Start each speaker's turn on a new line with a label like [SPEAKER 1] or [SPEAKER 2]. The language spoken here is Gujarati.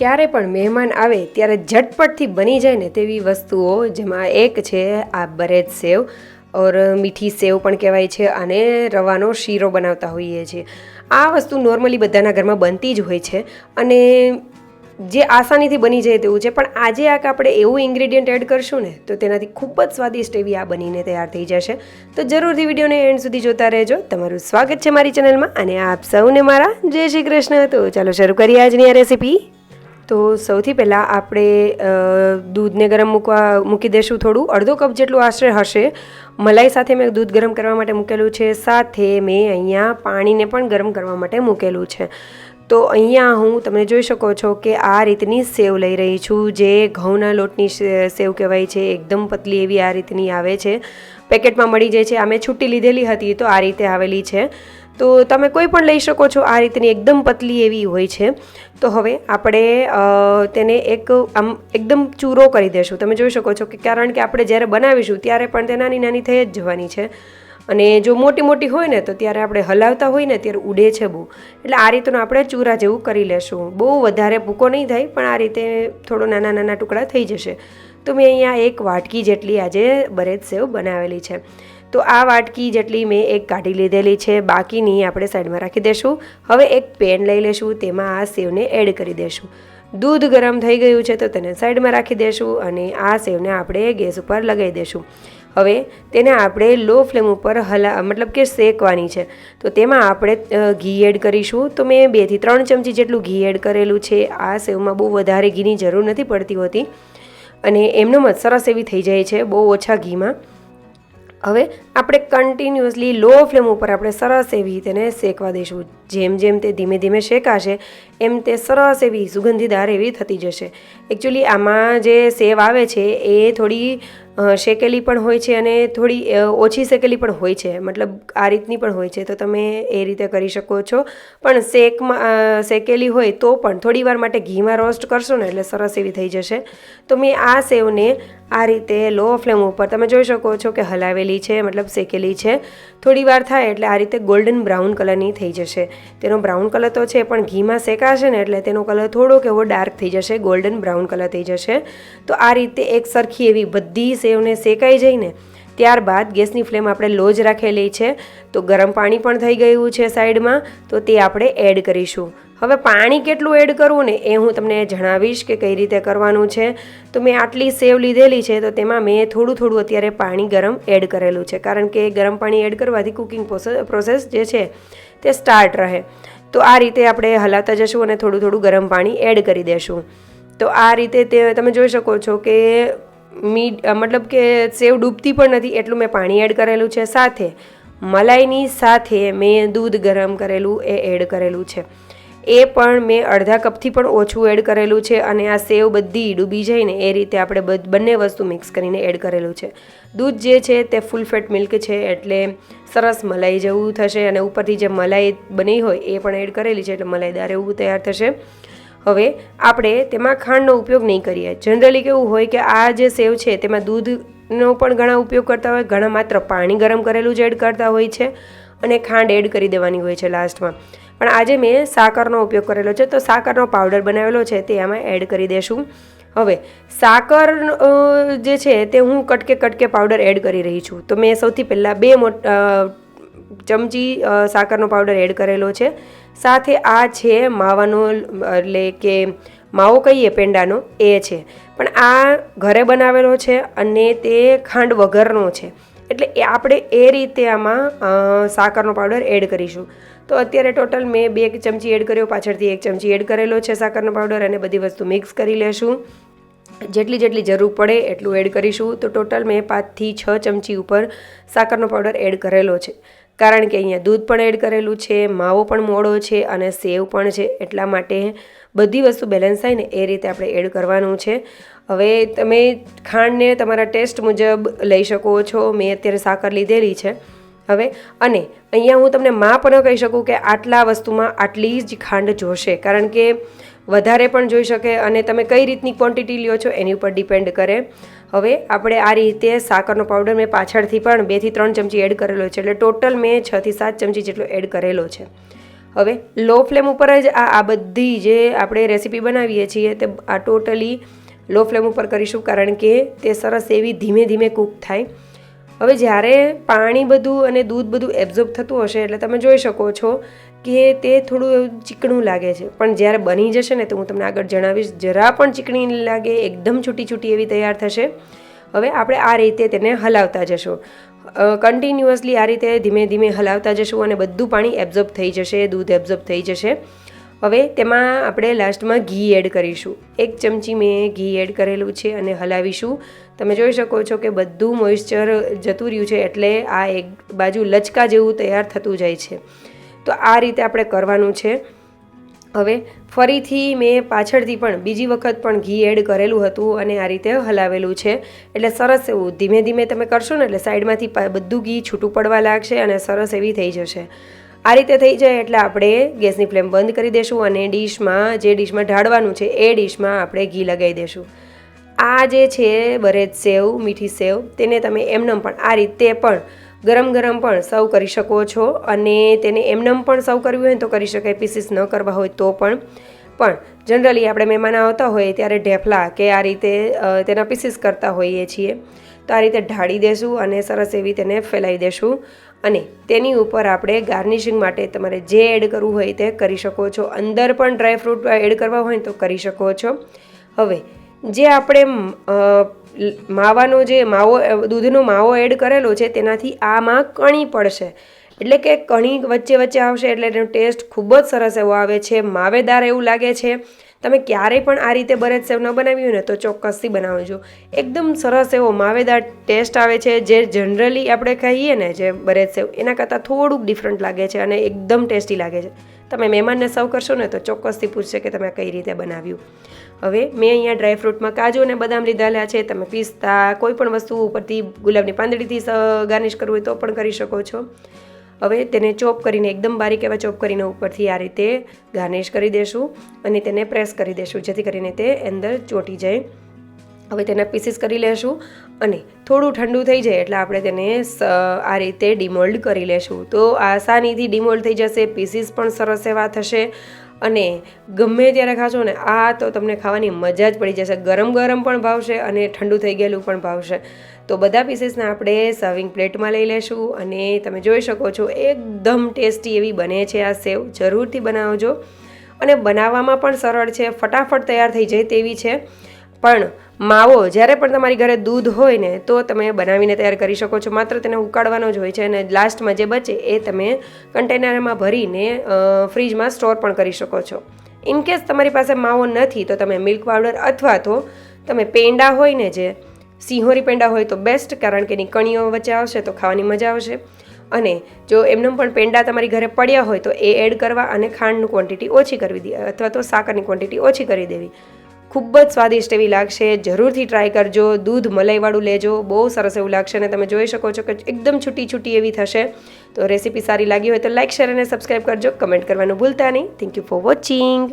[SPEAKER 1] ક્યારે પણ મહેમાન આવે ત્યારે ઝટપટથી બની જાય ને તેવી વસ્તુઓ, જેમાં એક છે આ બરેજ સેવ ઓર મીઠી સેવ પણ કહેવાય છે, અને રવાનો શીરો બનાવતા હોઈએ છીએ. આ વસ્તુ નોર્મલી બધાના ઘરમાં બનતી જ હોય છે અને જે આસાનીથી બની જાય તેવું છે. પણ આજે આપણે એવું ઇન્ગ્રીડિયન્ટ એડ કરશું ને તો તેનાથી ખૂબ જ સ્વાદિષ્ટ એવી આ બનીને તૈયાર થઈ જશે. તો જરૂરથી વિડીયોને એન્ડ સુધી જોતા રહેજો. તમારું સ્વાગત છે મારી ચેનલમાં અને આપ સૌને મારા જય શ્રી કૃષ્ણ. તો ચાલો શરૂ કરીએ આજની આ રેસીપી. તો સૌથી પહેલાં આપણે દૂધને ગરમ મૂકી દઈશું. થોડું અડધો કપ જેટલું આશરે હશે. મલાઈ સાથે મેં દૂધ ગરમ કરવા માટે મૂકેલું છે. સાથે મેં અહીંયા પાણીને પણ ગરમ કરવા માટે મૂકેલું છે. તો અહીંયા હું તમે જોઈ શકો છો કે આ રીતની સેવ લઈ રહી છું, જે ઘઉંના લોટની સેવ કહેવાય છે. એકદમ પતલી એવી આ રીતની આવે છે, પેકેટમાં મળી જાય છે. આ મેં છૂટી લીધેલી હતી તો આ રીતે આવેલી છે. તો તમે કોઈ પણ લઈ શકો છો. આ રીતની એકદમ પતલી એવી હોય છે. તો હવે આપણે તેને એકદમ ચૂરો કરી દઈશું. તમે જોઈ શકો છો કે કારણ કે આપણે જ્યારે બનાવીશું ત્યારે પણ તે નાની નાની થઈ જ જવાની છે, અને જો મોટી મોટી હોય ને તો ત્યારે આપણે હલાવતા હોય ને ત્યારે ઉડે છે બહુ. એટલે આ રીતનું આપણે ચૂરા જેવું કરી લેશું. બહુ વધારે ભૂકો નહીં થાય, પણ આ રીતે થોડો નાના નાના ટુકડા થઈ જશે. તો મેં અહીંયા એક વાટકી જેટલી આજે બરેજ સેવ બનાવેલી છે. તો આ વાટકી જેટલી મેં એક કાઢી લીધેલી છે, બાકીની આપણે સાઈડમાં રાખી દઈશું. હવે એક પેન લઈ લઈશું, તેમાં આ સેવને એડ કરી દઈશું. દૂધ ગરમ થઈ ગયું છે તો તેને સાઈડમાં રાખી દઈશું અને આ સેવને આપણે ગેસ ઉપર લગાવી દઈશું. હવે તેને આપણે લો ફ્લેમ ઉપર મતલબ કે શેકવાની છે. તો તેમાં આપણે ઘી એડ કરીશું. તો મેં 2 થી 3 ચમચી જેટલું ઘી એડ કરેલું છે. આ સેવમાં બહુ વધારે ઘીની જરૂર નથી પડતી હોતી, અને એમનો સરસ એવી થઈ જાય છે બહુ ઓછા ઘીમાં. હવે આપણે કન્ટિન્યુઅસલી લો ફ્લેમ ઉપર આપણે સરસ એવી તેને શેકવા દઈશું. જેમ જેમ તે ધીમે ધીમે શેકાશે એમ તે સરસ એવી સુગંધીદાર એવી થતી જશે. એકચ્યુઅલી આમાં જે સેવ આવે છે એ થોડી શેકેલી પણ હોય છે અને થોડી ઓછી શેકેલી પણ હોય છે, મતલબ આ રીતની પણ હોય છે. તો તમે એ રીતે કરી શકો છો. પણ શેકેલી હોય તો પણ થોડી વાર માટે ઘીમાં રોસ્ટ કરશો ને એટલે સરસ એવી થઈ જશે. તો મેં આ સેવને આ રીતે લો ફ્લેમ ઉપર તમે જોઈ શકો છો કે હલાવેલી છે, મતલબ શેકેલી છે. થોડી વાર થાય એટલે આ રીતે ગોલ્ડન બ્રાઉન કલરની થઈ જશે. તેનો બ્રાઉન કલર તો છે, પણ ઘીમાં શેકાશે ને એટલે તેનો કલર થોડોક એવો ડાર્ક થઈ જશે, ગોલ્ડન બ્રાઉન કલર થઈ જશે. તો આ રીતે એક સરખી એવી બધી સેવને શેકાઈ જઈને ત્યારબાદ ગેસની ફ્લેમ આપણે લો જ રાખેલી છે. તો ગરમ પાણી પણ થઈ ગયું છે સાઈડમાં, તો તે આપણે એડ કરીશું. હવે પાણી કેટલું એડ કરવું ને એ હું તમને જણાવીશ કે કઈ રીતે કરવાનું છે. તો મેં આટલી સેવ લીધેલી છે તો તેમાં મેં થોડું અત્યારે પાણી ગરમ એડ કરેલું છે, કારણ કે ગરમ પાણી એડ કરવાથી કુકિંગ પ્રોસેસ જે છે તે સ્ટાર્ટ રહે. તો આ રીતે આપણે હલાવતા જશું અને થોડું ગરમ પાણી એડ કરી દેશું. તો આ રીતે તમે જોઈ શકો છો કે મતલબ કે સેવ ડૂબતી પણ નથી એટલું મેં પાણી એડ કરેલું છે. સાથે મલાઈની સાથે મેં દૂધ ગરમ કરેલું એ એડ કરેલું છે. એ પણ મેં અડધા કપથી પણ ઓછું એડ કરેલું છે, અને આ સેવ બધી ડૂબી જાય ને એ રીતે આપણે બંને વસ્તુ મિક્સ કરીને એડ કરેલું છે. દૂધ જે છે તે ફૂલ ફેટ મિલ્ક છે એટલે સરસ મલાઈ જેવું થશે, અને ઉપરથી જે મલાઈ બની હોય એ પણ એડ કરેલી છે એટલે મલાઈદાર એવું તૈયાર થશે. હવે આપણે તેમાં ખાંડનો ઉપયોગ નહીં કરીએ. જનરલી કેવું હોય કે આ જે સેવ છે તેમાં દૂધનો પણ ઘણા ઉપયોગ કરતા હોય, ઘણા માત્ર પાણી ગરમ કરેલું જ એડ કરતા હોય છે અને ખાંડ એડ કરી દેવાની હોય છે લાસ્ટમાં. પણ આજે મેં સાકરનો ઉપયોગ કરેલો છે, તો સાકરનો પાવડર બનાવેલો છે તે આમાં એડ કરી દઈશું. હવે સાકર જે છે તે હું કટકે પાવડર એડ કરી રહી છું. તો મેં સૌથી પહેલાં 2 ચમચી સાકરનો પાવડર એડ કરેલો છે. સાથે આ છે માવાનો, એટલે કે માવો કહીએ પેંડાનો, એ છે. પણ આ ઘરે બનાવેલો છે અને તે ખાંડ વગરનો છે, એટલે આપણે એ રીતે આમાં સાકરનો પાવડર એડ કરીશું. તો અત્યારે ટોટલ મેં 2 ચમચી એડ કર્યો, પાછળથી 1 ચમચી એડ કરેલો છે સાકરનો પાવડર, અને બધી વસ્તુ મિક્સ કરી લેશું. જેટલી જરૂર પડે એટલું એડ કરીશું. તો ટોટલ મેં 5 થી 6 ચમચી ઉપર સાકરનો પાવડર એડ કરેલો છે, કારણ કે અહીંયા દૂધ પણ એડ કરેલું છે, માવો પણ મોડો છે અને સેવ પણ છે. એટલા માટે બધી વસ્તુ બેલેન્સ થાય ને એ રીતે આપણે એડ કરવાનું છે. હવે તમે ખાંડને તમારા ટેસ્ટ મુજબ લઈ શકો છો. મેં અત્યારે સાકર લીધેલી છે. હવે અને અહીંયા હું તમને માપ ન કહી શકું કે આટલા વસ્તુમાં આટલી જ ખાંડ જોશે, કારણ કે વધારે પણ જોઈ શકે અને તમે કઈ રીતની ક્વોન્ટિટી લ્યો છો એની ઉપર ડિપેન્ડ કરે. હવે આપણે આ રીતે સાકરનો પાવડર મેં પાછળથી પણ 2 થી 3 ચમચી એડ કરેલો છે, એટલે ટોટલ મેં 6 થી 7 ચમચી જેટલો એડ કરેલો છે. હવે લો ફ્લેમ ઉપર જ આ બધી જે આપણે રેસીપી બનાવીએ છીએ તે આ ટોટલી લો ફ્લેમ ઉપર કરીશું, કારણ કે તે સરસ એવી ધીમે ધીમે કૂક થાય. હવે જ્યારે પાણી બધું અને દૂધ બધું એબ્ઝોર્બ થતું હશે એટલે તમે જોઈ શકો છો કે તે થોડું એવું ચીકણું લાગે છે, પણ જ્યારે બની જશે ને તો હું તમને આગળ જણાવીશ, જરા પણ ચીકણી નહીં લાગે, એકદમ છૂટી છૂટી એવી તૈયાર થશે. હવે આપણે આ રીતે તેને હલાવતા જશું, કન્ટિન્યુઅસલી આ રીતે ધીમે ધીમે હલાવતા જશું અને બધું પાણી એબ્ઝોર્બ થઈ જશે, દૂધ એબ્ઝોર્બ થઈ જશે. હવે તેમાં આપણે લાસ્ટમાં ઘી એડ કરીશું. 1 ચમચી મેં ઘી એડ કરેલું છે અને હલાવીશું. તમે જોઈ શકો છો કે બધું મોઇશ્ચર જતું રહ્યું છે, એટલે આ એક બાજુ લચકા જેવું તૈયાર થતું જાય છે. તો આ રીતે આપણે કરવાનું છે. હવે ફરીથી મેં પાછળથી પણ બીજી વખત પણ ઘી એડ કરેલું હતું અને આ રીતે હલાવેલું છે, એટલે સરસ એવું ધીમે ધીમે તમે કરશો ને એટલે સાઈડમાંથી બધું ઘી છૂટું પડવા લાગશે અને સરસ એવી થઈ જશે. આ રીતે થઈ જાય એટલે આપણે ગેસની ફ્લેમ બંધ કરી દઈશું અને ડીશમાં જે ડીશમાં ઢાળવાનું છે એ ડીશમાં આપણે ઘી લગાવી દઈશું. આ જે છે બરેજ સેવ, મીઠી સેવ, તેને તમે એમનેમ પણ આ રીતે પણ ગરમ ગરમ પણ સર્વ કરી શકો છો અને તેને એમનેમ પણ સર્વ કરવી હોય તો કરી શકાય, પીસીસ ન કરવા હોય તો પણ જનરલી આપણે મહેમાન આવતા હોઈએ ત્યારે ઢેફલા કે આ રીતે તેના પીસીસ કરતા હોઈએ છીએ. તો આ રીતે ઢાળી દેશું અને સરસ એવી તેને ફેલાવી દેશું અને તેની ઉપર આપણે ગાર્નિશિંગ માટે તમારે જે એડ કરવું હોય તે કરી શકો છો. અંદર પણ ડ્રાયફ્રૂટ એડ કરવા હોય તો કરી શકો છો. હવે જે આપણે માવાનો જે માવો દૂધનો માવો એડ કરેલો છે તેનાથી આમાં કણી પડશે, એટલે કે કણી વચ્ચે વચ્ચે આવશે એટલે એનો ટેસ્ટ ખૂબ જ સરસ એવો આવે છે, માવેદાર એવું લાગે છે. તમે ક્યારેય પણ આ રીતે બરેજ સેવ ન બનાવી હોય ને તો ચોક્કસથી બનાવજો. એકદમ સરસ એવો માવેદાર ટેસ્ટ આવે છે, જે જનરલી આપણે ખાઈએ ને જે બરેજ સેવ એના કરતાં થોડુંક ડિફરન્ટ લાગે છે અને એકદમ ટેસ્ટી લાગે છે. તમે મહેમાનને સર્વ કરશો ને તો ચોક્કસથી પૂછશે કે તમે કઈ રીતે બનાવ્યું. હવે મેં અહીંયા ડ્રાયફ્રૂટમાં કાજુ અને બદામ લીધેલા છે, તમે પિસ્તા કોઈ પણ વસ્તુ ઉપરથી ગુલાબની પાંદડીથી ગાર્નિશ કરવું હોય તો પણ કરી શકો છો. હવે તેને ચોપ કરીને એકદમ બારીક એવા ચોપ કરીને ઉપરથી આ રીતે ગાર્નિશ કરી દેશું અને તેને પ્રેસ કરી દેશું જેથી કરીને તે અંદર ચોંટી જાય. હવે તેના પીસીસ કરી લેશું અને થોડું ઠંડુ થઈ જાય એટલે આપણે તેને આ રીતે ડિમોલ્ડ કરી લેશું. તો આસાનીથી ડિમોલ્ડ થઈ જશે, પીસીસ પણ સરસ એવા થશે અને ગમે ત્યારે ખાશો ને આ તો તમને ખાવાની મજા જ પડી જશે. ગરમ ગરમ પણ ભાવશે અને ઠંડુ થઈ ગયેલું પણ ભાવશે. તો બધા પીસીસને આપણે સર્વિંગ પ્લેટમાં લઈ લેશું અને તમે જોઈ શકો છો એકદમ ટેસ્ટી એવી બને છે આ સેવ. જરૂરથી બનાવજો અને બનાવવામાં પણ સરળ છે, ફટાફટ તૈયાર થઈ જાય તેવી છે. પણ માવો જ્યારે પણ તમારી ઘરે દૂધ હોય ને તો તમે બનાવીને તૈયાર કરી શકો છો, માત્ર તેને ઉકાળવાનો જ હોય છે અને લાસ્ટમાં જે બચે એ તમે કન્ટેનરમાં ભરીને ફ્રીજમાં સ્ટોર પણ કરી શકો છો. ઇનકેસ તમારી પાસે માવો નથી તો તમે મિલ્ક પાવડર અથવા તો તમે પેંડા હોય ને જે સિંહોરી પેંડા હોય તો બેસ્ટ, કારણ કે એની કણીઓ વચ્ચે આવશે તો ખાવાની મજા આવશે. અને જો એમને પણ પેંડા તમારી ઘરે પડ્યા હોય તો એ એડ કરવા અને ખાંડની ક્વોન્ટિટી ઓછી કરવી દે અથવા તો સાકરની ક્વોન્ટિટી ઓછી કરી દેવી. ખૂબ જ સ્વાદિષ્ટ એવી લાગશે, જરૂરથી ટ્રાય કરજો. દૂધ મલાઈવાળું લેજો, બહુ સરસ એવું લાગશે અને તમે જોઈ શકો છો કે એકદમ છૂટી છૂટી એવી થશે. તો રેસીપી સારી લાગી હોય તો લાઇક, શેર અને સબસ્ક્રાઈબ કરજો. કમેન્ટ કરવાનું ભૂલતા નહીં. Thank you for watching.